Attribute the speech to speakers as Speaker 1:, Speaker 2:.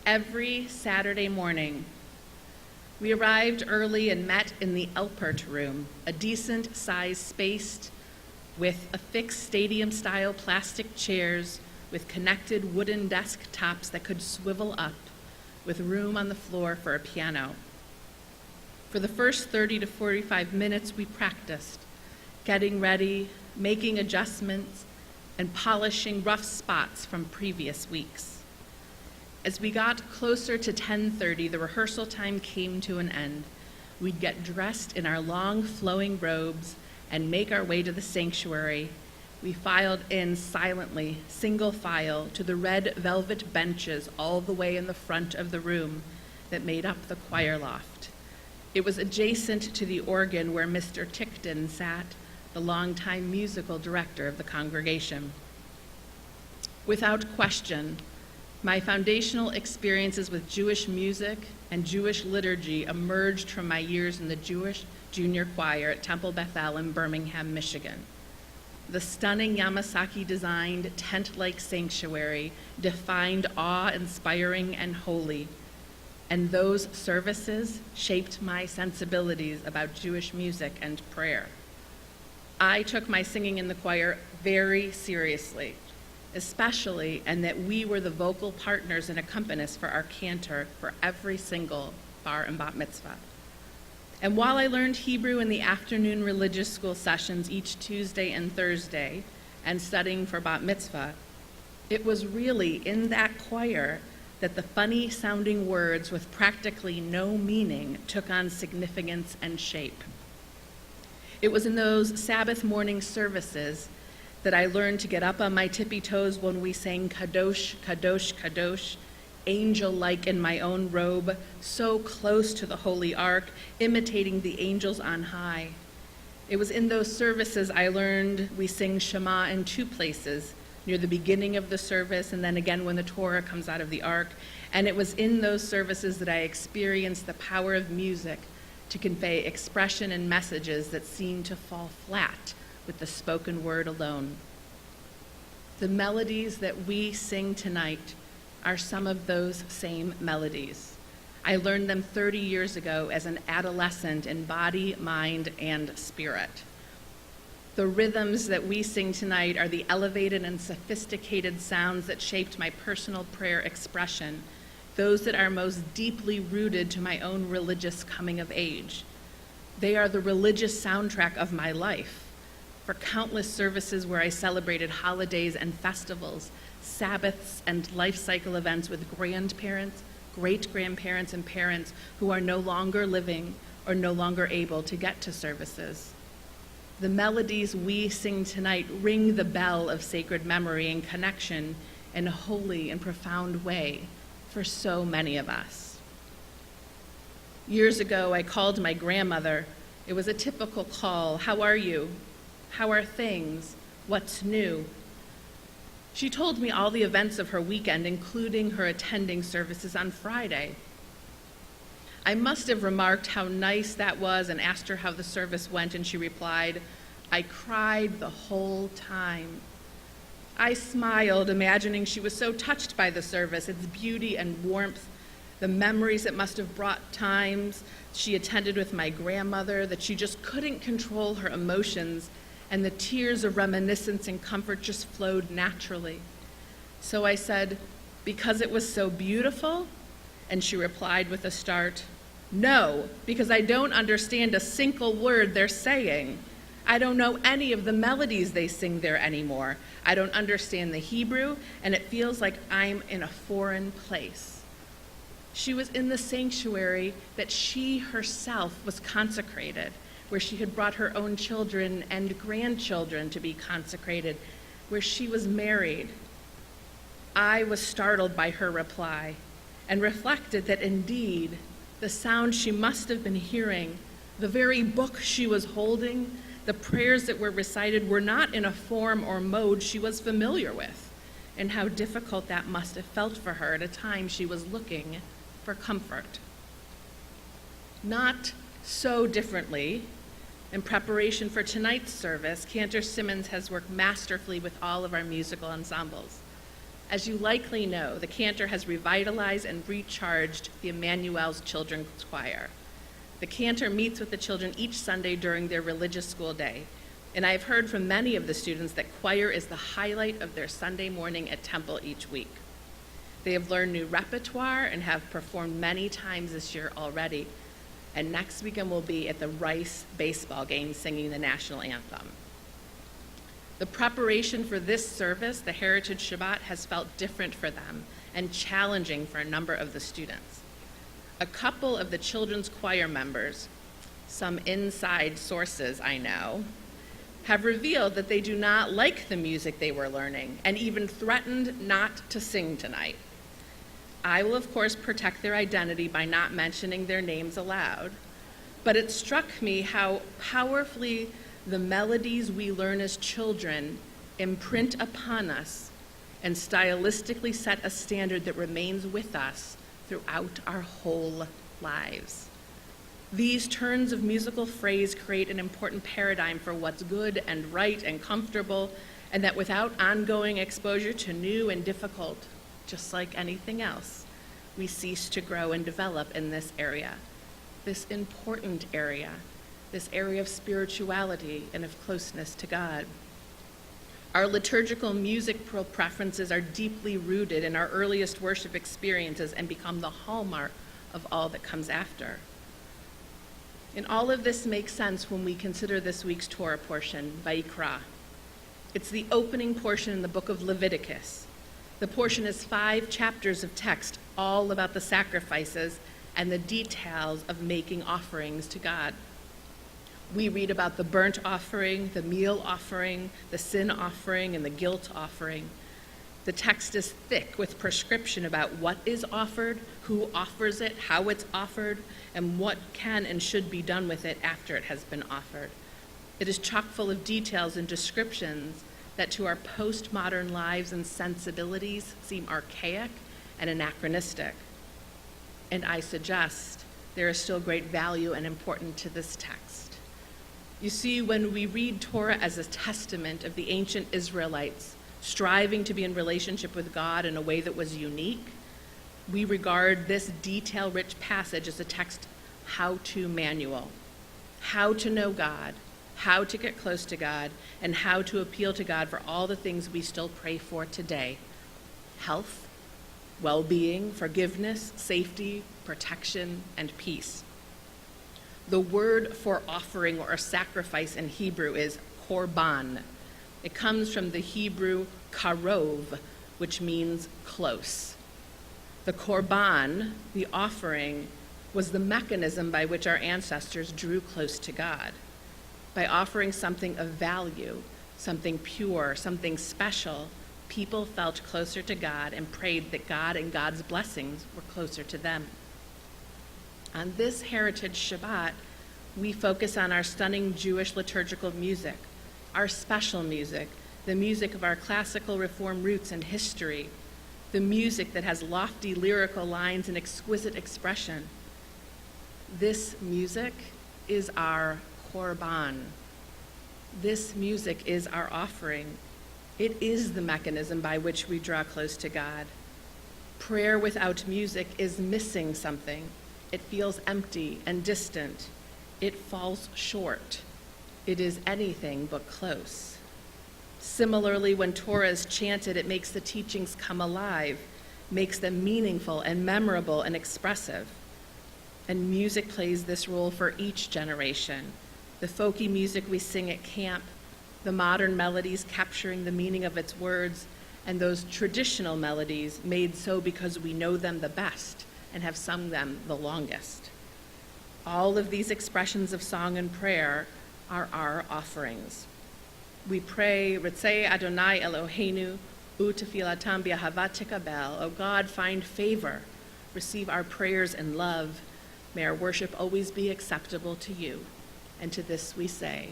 Speaker 1: every Saturday morning. We arrived early and met in the Elpert room, a decent-sized space with affixed stadium-style plastic chairs with connected wooden desktops that could swivel up, with room on the floor for a piano. For the first 30 to 45 minutes, we practiced, getting ready, making adjustments, and polishing rough spots from previous weeks. As we got closer to 10:30, the rehearsal time came to an end. We'd get dressed in our long flowing robes and make our way to the sanctuary. We filed in silently, single file, to the red velvet benches all the way in the front of the room that made up the choir loft. It was adjacent to the organ where Mr. Tickton sat, the longtime musical director of the congregation. Without question, my foundational experiences with Jewish music and Jewish liturgy emerged from my years in the Jewish junior choir at Temple Bethel in Birmingham, Michigan. The stunning Yamasaki-designed tent-like sanctuary defined awe-inspiring and holy, and those services shaped my sensibilities about Jewish music and prayer. I took my singing in the choir very seriously, especially in that we were the vocal partners and accompanists for our cantor for every single bar and bat mitzvah. And while I learned Hebrew in the afternoon religious school sessions each Tuesday and Thursday and studying for bat mitzvah, it was really in that choir that the funny sounding words with practically no meaning took on significance and shape. It was in those Sabbath morning services that I learned to get up on my tippy toes when we sang Kadosh, Kadosh, Kadosh, angel-like in my own robe, so close to the Holy Ark, imitating the angels on high. It was in those services I learned we sing Shema in two places, near the beginning of the service and then again when the Torah comes out of the Ark. And it was in those services that I experienced the power of music to convey expression and messages that seemed to fall flat with the spoken word alone. The melodies that we sing tonight are some of those same melodies. I learned them 30 years ago as an adolescent in body, mind, and spirit. The rhythms that we sing tonight are the elevated and sophisticated sounds that shaped my personal prayer expression, those that are most deeply rooted to my own religious coming of age. They are the religious soundtrack of my life. For countless services where I celebrated holidays and festivals, Sabbaths, and life cycle events with grandparents, great-grandparents, and parents who are no longer living or no longer able to get to services. The melodies we sing tonight ring the bell of sacred memory and connection in a holy and profound way for so many of us. Years ago, I called my grandmother. It was a typical call. How are you? How are things? What's new? She told me all the events of her weekend, including her attending services on Friday. I must have remarked how nice that was and asked her how the service went, and she replied, "I cried the whole time." I smiled, imagining she was so touched by the service, its beauty and warmth, the memories it must have brought times she attended with my grandmother, that she just couldn't control her emotions, and the tears of reminiscence and comfort just flowed naturally. So I said, "Because it was so beautiful?" And she replied with a start, "No, because I don't understand a single word they're saying. I don't know any of the melodies they sing there anymore. I don't understand the Hebrew, and it feels like I'm in a foreign place." She was in the sanctuary that she herself was consecrated, where she had brought her own children and grandchildren to be consecrated, where she was married. I was startled by her reply and reflected that indeed the sound she must have been hearing, the very book she was holding, the prayers that were recited were not in a form or mode she was familiar with, and how difficult that must have felt for her at a time she was looking for comfort. Not so differently, in preparation for tonight's service, Cantor Simmons has worked masterfully with all of our musical ensembles. As you likely know, the cantor has revitalized and recharged the Emmanuel's Children's Choir. The cantor meets with the children each Sunday during their religious school day, and I've heard from many of the students that choir is the highlight of their Sunday morning at Temple each week. They have learned new repertoire and have performed many times this year already, and next weekend will be at the Rice baseball game singing the national anthem. The preparation for this service, the Heritage Shabbat, has felt different for them and challenging for a number of the students. A couple of the children's choir members, some inside sources I know, have revealed that they do not like the music they were learning and even threatened not to sing tonight. I will, of course, protect their identity by not mentioning their names aloud, but it struck me how powerfully the melodies we learn as children imprint upon us and stylistically set a standard that remains with us throughout our whole lives. These turns of musical phrase create an important paradigm for what's good and right and comfortable, and that without ongoing exposure to new and difficult, just like anything else, we cease to grow and develop in this area, this important area, this area of spirituality and of closeness to God. Our liturgical music preferences are deeply rooted in our earliest worship experiences and become the hallmark of all that comes after. And all of this makes sense when we consider this week's Torah portion, Vayikra. It's the opening portion in the book of Leviticus. The portion is 5 chapters of text, all about the sacrifices and the details of making offerings to God. We read about the burnt offering, the meal offering, the sin offering, and the guilt offering. The text is thick with prescription about what is offered, who offers it, how it's offered, and what can and should be done with it after it has been offered. It is chock full of details and descriptions that to our postmodern lives and sensibilities seem archaic and anachronistic. And I suggest there is still great value and importance to this text. You see, when we read Torah as a testament of the ancient Israelites striving to be in relationship with God in a way that was unique, we regard this detail-rich passage as a text how-to manual, how to know God, how to get close to God, and how to appeal to God for all the things we still pray for today: health, well-being, forgiveness, safety, protection, and peace. The word for offering or sacrifice in Hebrew is korban. It comes from the Hebrew karov, which means close. The korban, the offering, was the mechanism by which our ancestors drew close to God. By offering something of value, something pure, something special, people felt closer to God and prayed that God and God's blessings were closer to them. On this Heritage Shabbat, we focus on our stunning Jewish liturgical music, our special music, the music of our classical Reform roots and history, the music that has lofty lyrical lines and exquisite expression. This music is our korban. This music is our offering. It is the mechanism by which we draw close to God. Prayer without music is missing something. It feels empty and distant. It falls short. It is anything but close. Similarly, when Torah is chanted, it makes the teachings come alive, makes them meaningful and memorable and expressive. And music plays this role for each generation. The folky music we sing at camp, the modern melodies capturing the meaning of its words, and those traditional melodies made so because we know them the best and have sung them the longest. All of these expressions of song and prayer are our offerings. We pray, Ritzei Adonai Eloheinu, u'tefilatam b'ahavat tekabel. O God, find favor. Receive our prayers in love. May our worship always be acceptable to you. And to this we say,